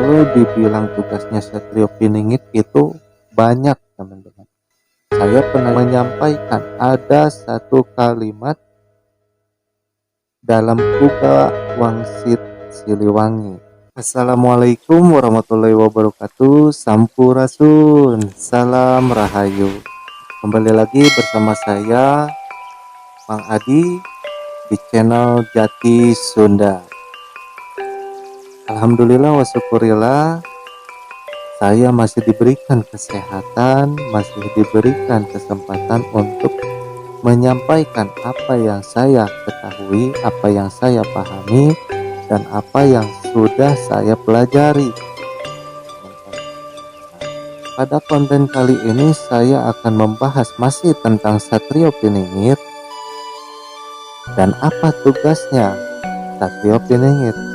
Kalau dibilang tugasnya Satrio Piningit itu banyak, teman-teman. Saya pernah menyampaikan ada satu kalimat dalam Uga Wangsit Siliwangi. Assalamualaikum warahmatullahi wabarakatuh. Sampurasun, salam rahayu. Kembali lagi bersama saya Mang Adi di channel Jati Sunda. Alhamdulillah wa syukurillah, saya masih diberikan kesehatan, masih diberikan kesempatan untuk menyampaikan apa yang saya ketahui, apa yang saya pahami, dan apa yang sudah saya pelajari. Pada konten kali ini saya akan membahas masih tentang Satrio Piningit dan apa tugasnya Satrio Piningit.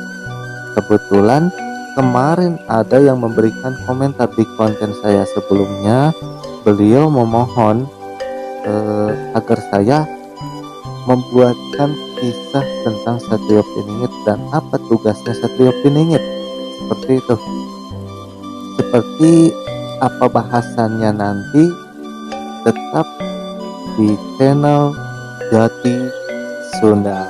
Kebetulan kemarin ada yang memberikan komentar di konten saya sebelumnya. Beliau memohon agar saya membuatkan kisah tentang Satrio Piningit dan apa tugasnya Satrio Piningit. Seperti itu. Seperti apa bahasannya nanti, tetap di channel Jati Sunda.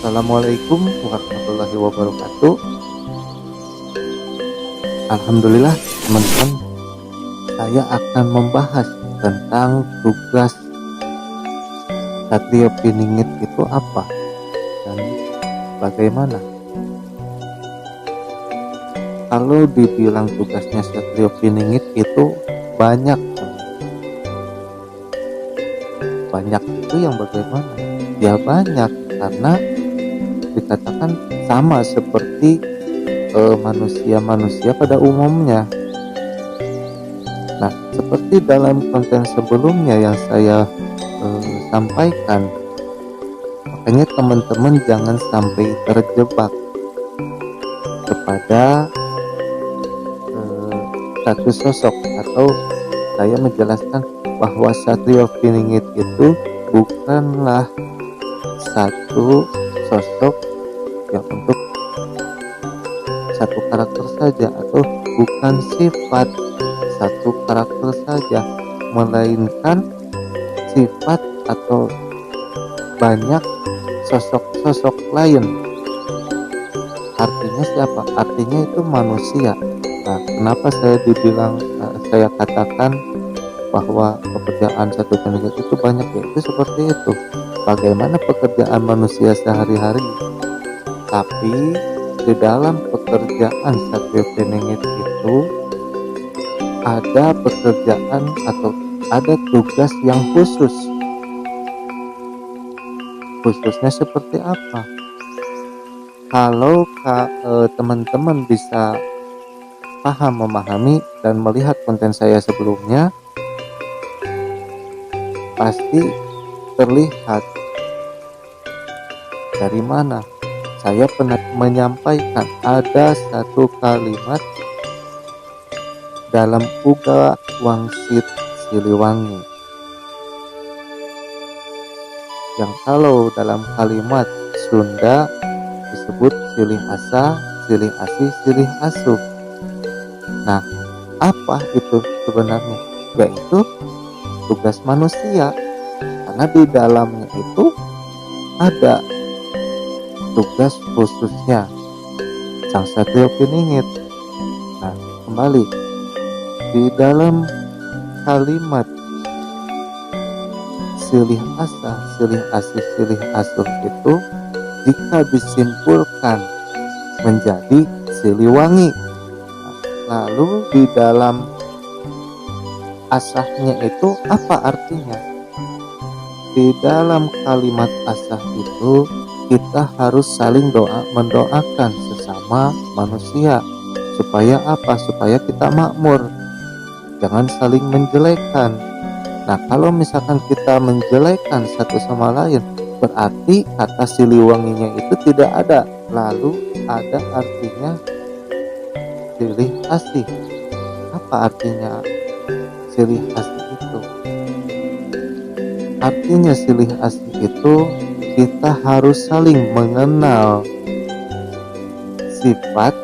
Assalamualaikum warahmatullahi wabarakatuh. Alhamdulillah, teman-teman, saya akan membahas tentang tugas Satrio Piningit itu apa dan bagaimana. Kalau dibilang tugasnya Satrio Piningit itu banyak, banyak itu yang bagaimana? Ya banyak, karena dikatakan sama seperti manusia-manusia pada umumnya. Nah, seperti dalam konten sebelumnya yang saya sampaikan, makanya teman-teman jangan sampai terjebak kepada satu sosok, atau saya menjelaskan bahwa Satrio Piningit itu bukanlah satu sosok yang untuk satu karakter saja, atau bukan sifat satu karakter saja, melainkan sifat atau banyak sosok-sosok lain. Artinya siapa? Artinya itu manusia. Nah, kenapa saya katakan bahwa pekerjaan Satrio Piningit itu banyak, yaitu seperti itu. Bagaimana pekerjaan manusia sehari-hari, tapi di dalam pekerjaan Satrio Piningit itu ada pekerjaan atau ada tugas yang khusus. Khususnya seperti apa? Kalau teman-teman bisa paham, memahami, dan melihat konten saya sebelumnya, pasti terlihat dari mana saya pernah menyampaikan ada satu kalimat dalam Uga Wangsit Siliwangi, yang kalau dalam kalimat Sunda disebut silih asa, silih asih, silih asuh. Nah, apa itu sebenarnya? Yaitu tugas manusia, karena di dalamnya itu ada tugas khususnya Sang Satrio Piningit. Nah, kembali di dalam kalimat silih asa, silih asih, silih asuh itu jika disimpulkan menjadi Siliwangi. Lalu di dalam asahnya itu apa artinya? Di dalam kalimat asah itu kita harus saling mendoakan sesama manusia. Supaya apa? Supaya kita makmur. Jangan saling menjelekkan. Nah, kalau misalkan kita menjelekkan satu sama lain, berarti kata Siliwanginya itu tidak ada. Lalu ada artinya silih asih. Apa artinya silih asih itu? Artinya silih asih itu kita harus saling mengenal sifat-sifat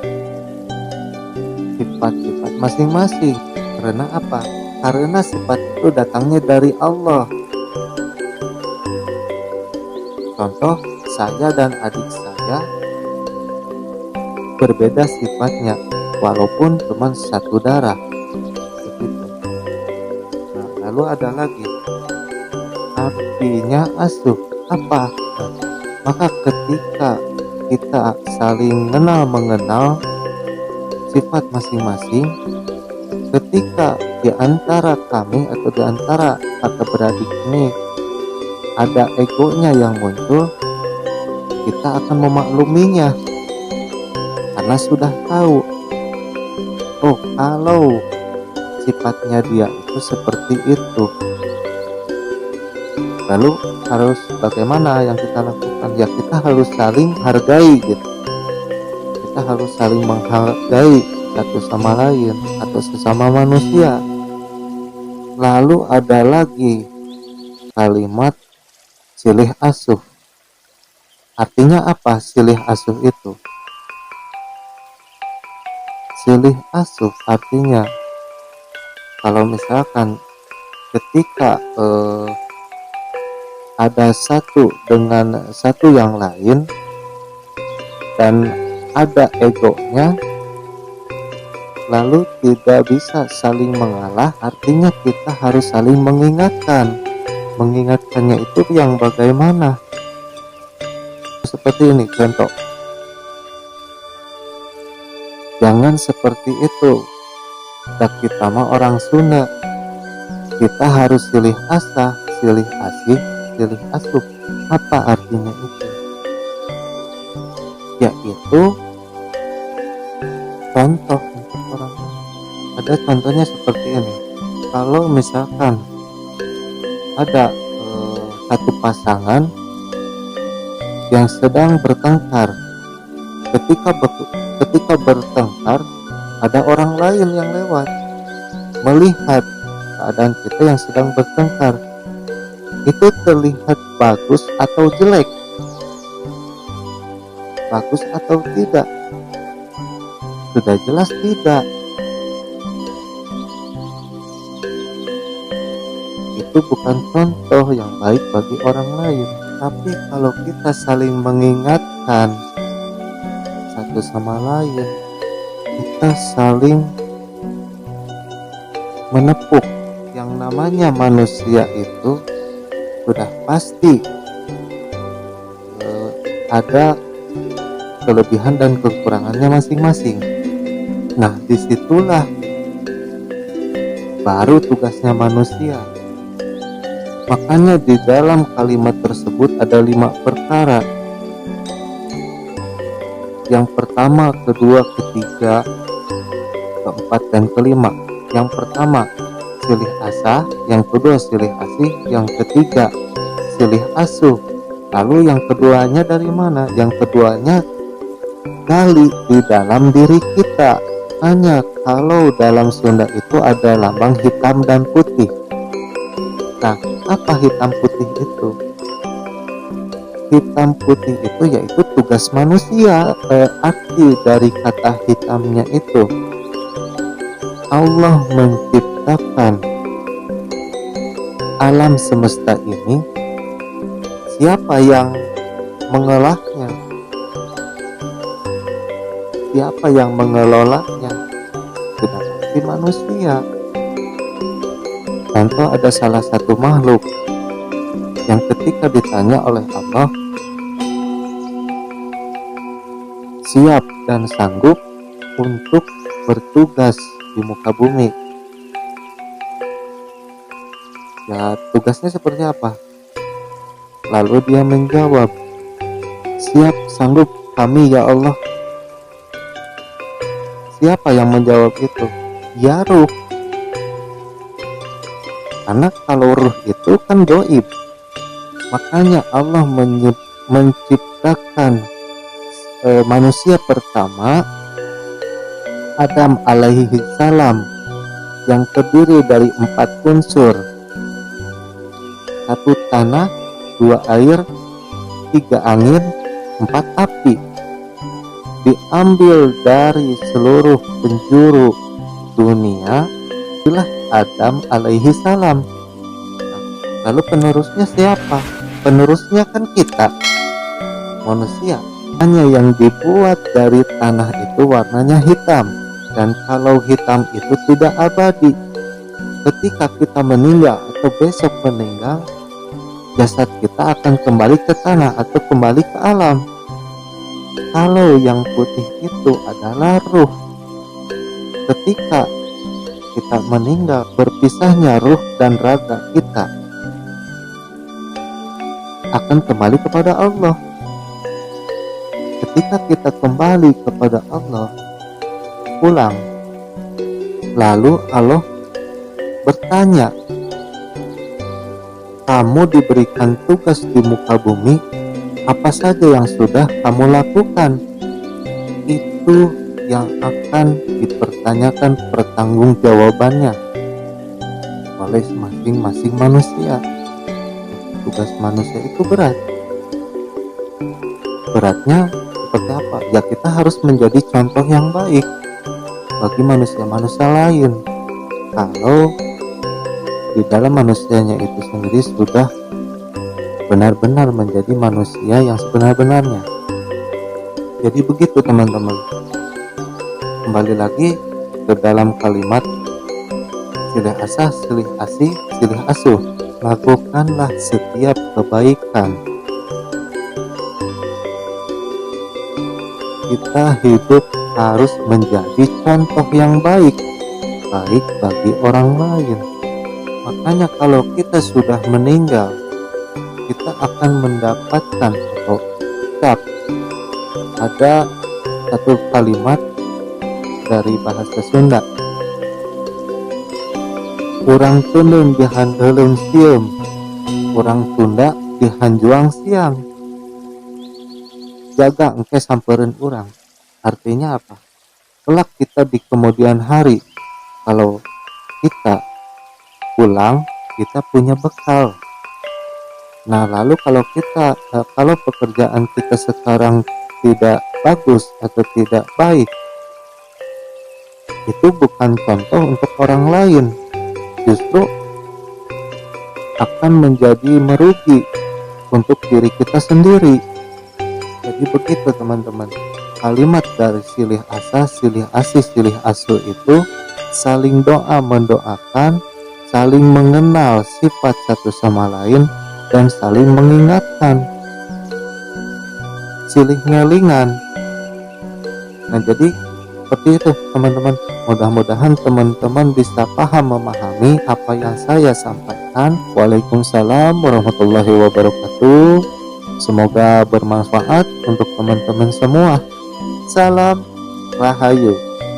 masing-masing. Karena apa? Karena sifat itu datangnya dari Allah. Contoh, saya dan adik saya berbeda sifatnya walaupun cuma satu darah. Begitu. Nah, lalu ada lagi artinya asuh apa? Nah, maka ketika kita saling mengenal sifat masing-masing, ketika di antara kami atau di antara kakak beradik ini ada egonya yang muncul, kita akan memakluminya karena sudah tahu, oh kalau sifatnya dia itu seperti itu. Lalu harus bagaimana yang kita lakukan? Ya kita harus saling hargai gitu. Kita harus saling menghargai satu sama lain atau sesama manusia. Lalu ada lagi kalimat silih asuh. Artinya apa silih asuh itu? Silih asuh artinya kalau misalkan ketika ada satu dengan satu yang lain dan ada egonya, lalu tidak bisa saling mengalah, artinya kita harus saling mengingatkan. Mengingatkannya itu yang bagaimana? Seperti ini contoh, jangan seperti itu. Dan kita mah orang Sunda, kita harus silih asah, silih asih, silih asuh. Apa artinya itu? Yaitu contoh untuk orang lain. Ada contohnya seperti ini. Kalau misalkan ada satu pasangan yang sedang bertengkar, ketika bertengkar ada orang lain yang lewat melihat keadaan kita yang sedang bertengkar, itu terlihat bagus atau jelek? Bagus atau tidak? Sudah jelas tidak. Itu bukan contoh yang baik bagi orang lain. Tapi kalau kita saling mengingatkan satu sama lain, kita saling menepuk. Yang namanya manusia itu sudah pasti ada kelebihan dan kekurangannya masing-masing. Nah, disitulah baru tugasnya manusia. Makanya di dalam kalimat tersebut ada 5 perkara. Yang pertama, kedua, ketiga, keempat, dan kelima. Yang pertama silih asah, yang kedua silih asih, yang ketiga silih asuh. Lalu yang keduanya dari mana? Yang keduanya gali di dalam diri kita. Hanya kalau dalam Sunda itu ada lambang hitam dan putih. Nah, apa hitam putih itu? Hitam putih itu yaitu tugas manusia. Arti dari kata hitamnya itu, Allah menciptakan alam semesta ini. Siapa yang mengelolanya? Siapa yang mengelolanya? Sudah pasti manusia. Contoh, ada salah satu makhluk yang ketika ditanya oleh Allah, siap dan sanggup untuk bertugas di muka bumi. Ya, tugasnya seperti apa? Lalu dia menjawab, siap sanggup kami ya Allah. Siapa yang menjawab itu? Ya ruh. Karena kalau ruh itu kan gaib. Makanya Allah menciptakan manusia pertama, Adam alaihi salam, yang terdiri dari 4 unsur, 1 tanah, 2 air, 3 angin, 4 api, diambil dari seluruh penjuru dunia, itulah Adam alaihi salam. Lalu penerusnya siapa? Penerusnya kan kita, manusia. Hanya yang dibuat dari tanah itu warnanya hitam, dan kalau hitam itu tidak abadi. Ketika kita meninggal atau besok meninggal, jasad kita akan kembali ke tanah atau kembali ke alam. Kalau yang putih itu adalah ruh. Ketika kita meninggal, berpisahnya ruh dan raga kita akan kembali kepada Allah. Ketika kita kembali kepada Allah, pulang, lalu Allah bertanya, kamu diberikan tugas di muka bumi, apa saja yang sudah kamu lakukan? Itu yang akan dipertanyakan pertanggungjawabannya oleh masing-masing manusia. Tugas manusia itu berat. Beratnya seperti apa? Ya, kita harus menjadi contoh yang baik bagi manusia-manusia lain. Kalau di dalam manusianya itu sendiri sudah benar-benar menjadi manusia yang sebenar-benarnya. Jadi begitu teman-teman. Kembali lagi ke dalam kalimat silih asah, silih asih, silih asuh. Lakukanlah setiap kebaikan. Kita hidup harus menjadi contoh yang baik bagi orang lain. Makanya kalau kita sudah meninggal, kita akan mendapatkan atau ada satu kalimat dari bahasa Sunda, urang tundun dihandelung sieum, urang tunda dihanjuang siang. Jaga engke sampereun urang. Artinya apa? Kelak kita di kemudian hari, kalau kita pulang, kita punya bekal. Nah, lalu kalau pekerjaan kita sekarang tidak bagus atau tidak baik, itu bukan contoh untuk orang lain, justru akan menjadi merugi untuk diri kita sendiri. Jadi begitu teman-teman. Kalimat dari silih asah, silih asih, silih asuh itu saling doa mendoakan, saling mengenal sifat satu sama lain, dan saling mengingatkan. Silih ngelingan. Nah, jadi seperti itu teman-teman. Mudah-mudahan teman-teman bisa paham memahami apa yang saya sampaikan. Waalaikumsalam warahmatullahi wabarakatuh. Semoga bermanfaat untuk teman-teman semua. Salam Rahayu.